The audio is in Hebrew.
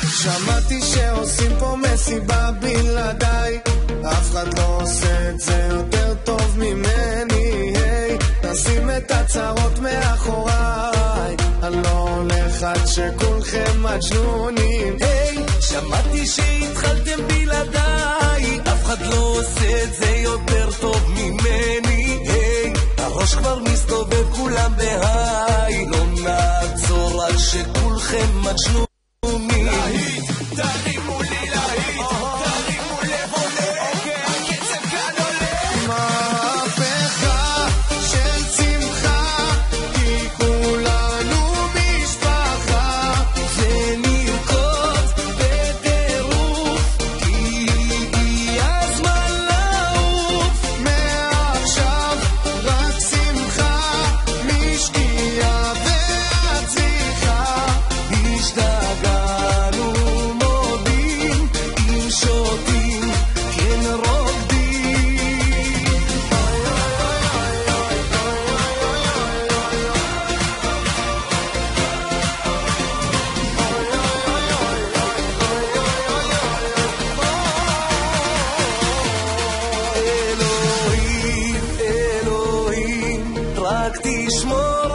שמעתי שעושים פה מסיבה בלעדיי, אף אחד לא עושה את זה יותר טוב ממני. היי, נשים את הצרות מאחוריי, אני לא הולך עד שכולכם מג'נונים. היי, שמעתי שהתחלתם בלעדיי, אף אחד לא עושה את זה יותר טוב ממני. היי, הראש כבר מסתובב כולם בהיי, לא נעצור על שכולכם מג'נונים. להיט, תרימו לי להיט, תרימו לב עולה, הקצב כאן עולה. מהפכה של שמחה, כי כולנו משפחה, ונרקוד בטירוף, כי הגיע הזמן לעוף. מעכשיו רק שמחה, משקיעה ועד צריכה. השתגענו מודים, אם שותים כן רוקדים. אלוהים, אלוהים, רק תשמור